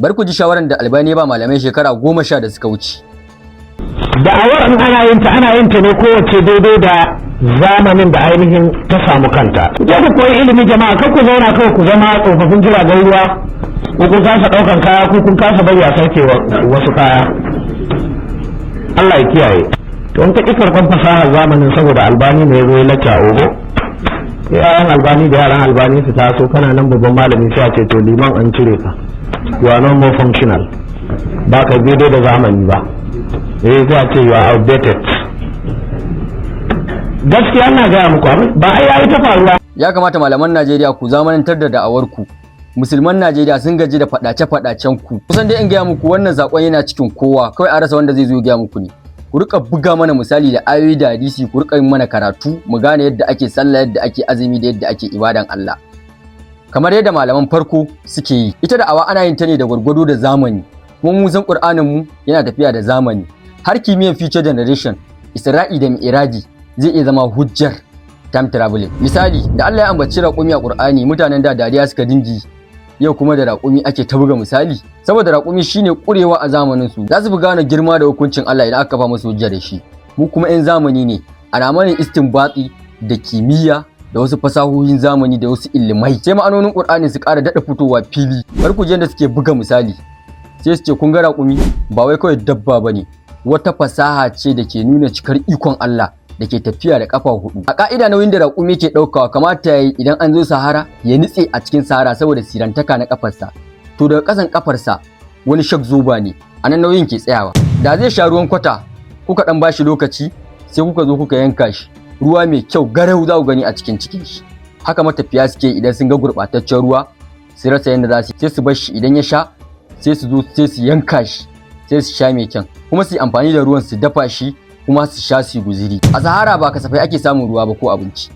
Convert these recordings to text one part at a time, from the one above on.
Bar ku ji shawaran da Albani ba malamai shekara 10 da suka wuce. Da'awar ana yin ta ne kowace daidai da zamanin da ainihin ta samu kanta. Ku je ku koyi ilimi jama'a, kar ku zauna kawai ku zama tsofaffin jiragen ruwa, ko kun kasa ɗaukan kaya, ko kun kasa bari a sauke wasu kaya. Allah ya kiyaye. To in ka ƙi karɓar fasahar zamanin saboda Albani ne ya zo ya lacca ogo. Yaran Albani da yaran Albani su taso kana nan babban malami sai a ce to liman an cire ka. You are no more functional. Ba ka daidai da zamani ba. Sai a ce you are outdated. Gaskiya na gaya muku ba ai yayi ta faruwa. Ya kamata malaman Najeriya ku zamanantar da da'awar ku. Musulman Najeriya sun gaji da fadace-fadacen ku. Kusan dai in gaya muku wannan zakon yana cikin kowa, kawai a rasa wanda zai zo ya gaya muku ne. Ku rika buga mana misali da ayoyi da hadisi, ku rika yin mana karatu, mu gane yadda ake sallah, yadda ake azumi da yadda ake ibadan Allah. Kamar yadda malaman farko suke yi. Ita da'awa ana yin ta ne da gwargwado da zamani. Kuma mu san Qur'anin mu yana tafiya da zamani. Har kimiyyar future generation, Isra'i da Mi'raji zai iya zama hujjar time traveling. Misali, da Allah ya ambaci raƙumi a Qur'ani, mutanen da dariya suka dingi. Yau kuma da raƙumi ake ta buga misali, saboda raƙumi shine ƙurewa a zamanin su. Za su fi gane girma da hukuncin Allah idan aka ba musu hujja da shi. Mu kuma 'yan zamani ne, ana mana istinbati da kimiyya da wasu fasahohin zamani da wasu ilimai. Sai ma'anonin Qur'ani su ƙara daɗa fitowa fili. Bar ku da suke buga misali. Sai su ce kun ga raƙumi ba wai kawai dabba bane, wata fasaha ce da ke nuna cikar ikon Allah da ke tafiya da kafa hudu. A ka'ida nauyin da raƙumi ke ɗaukawa kamata yayi idan an zo Sahara ya nitse a cikin Sahara saboda sirantaka na kafarsa. To daga ƙasan kafarsa wani shak zoba ne, anan nauyin ke tsayawa. Da zai sha ruwan kwata, kuka dan bashi lokaci, sai kuka zo kuka yanka shi. Ruwa mai kyau garau za ku gani a cikin shi. Haka matafiya suke idan sun ga gurɓataccen ruwa, su rasa yadda za su sai su bar shi idan ya sha, sai su zo sai su yanka shi, sai su sha mai kyan. Kuma su yi amfani da ruwan su dafa shi, kuma su sha su guziri. A Sahara ba kasafai ake samun ruwa ba ko abinci.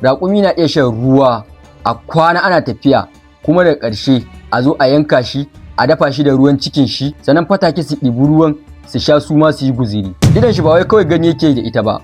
Raƙumi na iya shan ruwa a kwana ana tafiya, kuma da ƙarshe a zo a yanka shi, a dafa shi da ruwan cikin shi, sannan fatake su ɗibi ruwan su sha su ma su yi guziri. Idan shi ba wai kawai gani yake da ita ba,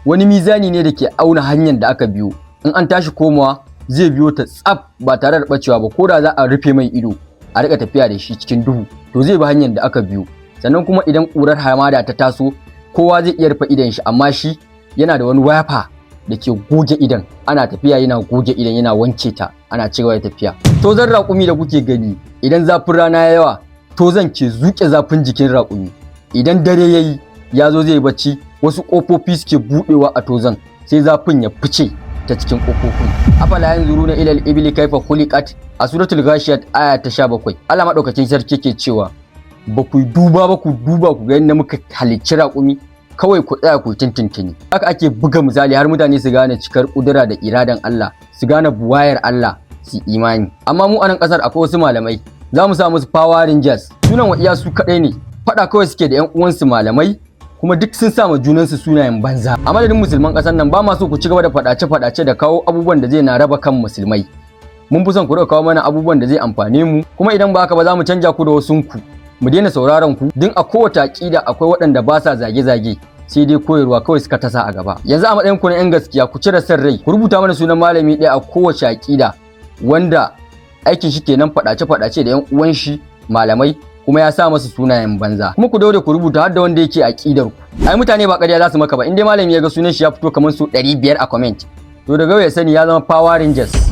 wani mizani ne da ke auna hanyar da aka biyo. In an tashi komawa zai biyo ta tsaf ba tare da ɓacewa ba, ko da za a rufe mai ido a riƙa tafiya da shi cikin duhu, to zai bi hanyar da aka biyo. Sannan kuma idan ƙurar hamada ta taso, kowa zai iya rufe idan shi, amma shi yana da wani wafa da ke goge idan. Ana tafiya yana goge idan, yana wanke ta, ana cigaba da tafiya. Tozan raƙumi da kuke gani, idan zafin rana ya yawa, tozan ke zuƙe zafin jikin raƙumi. Idan dare yayi ya zo zai bacci, wasu ƙofofi suke buɗewa a tozan, sai zafin ya fice ta cikin ƙofofin. Afala yanzuruna ilal ibli kaifa khuliqat, a suratul ghashiyat aya ta 17. Allah madaukakin sarki ke cewa ba ku duba ku ga yadda muka halicci raƙumi, kawai ku tsaya ku tintintini. Haka ake buga misali har mutane su gane cikar kudura da iradan Allah, su gane buwayar Allah, su imani. Amma mu a nan kasar akwai wasu malamai, za mu sa musu Power Rangers. Sunan wa iya su kadai ne, fada kawai suke da 'yan uwansu malamai, kuma duk sun sa ma junansu sunayen banza. A madadin musulman kasar nan ba ma so ku ci gaba da fadace da kawo abubuwan da zai na raba kan musulmai. Mun fi son ku kawo mana abubuwan da zai amfane mu, kuma idan ba haka ba za mu canja ku da wasunku. Mu daina sauraron ku, din a kowace aƙida akwai waɗanda ba sa zage-zage, sai dai koyarwa kawai suka tasa a gaba. Yanzu a matsayin ku na 'yan gaskiya, ku cire san rai, ku rubuta mana sunan malami ɗaya a kowace aƙida wanda aikin shi kenan faɗace da 'yan uwan shi malamai, kuma ya sa masa sunayen banza. Kuma ku daure ku rubuta har da wanda yake aƙidar ku. Ai mutane ba ƙarya za su maka ba, in dai malami ya ga sunan shi ya fito kamar su 500 a comment, to daga ya sani ya zama Power Rangers.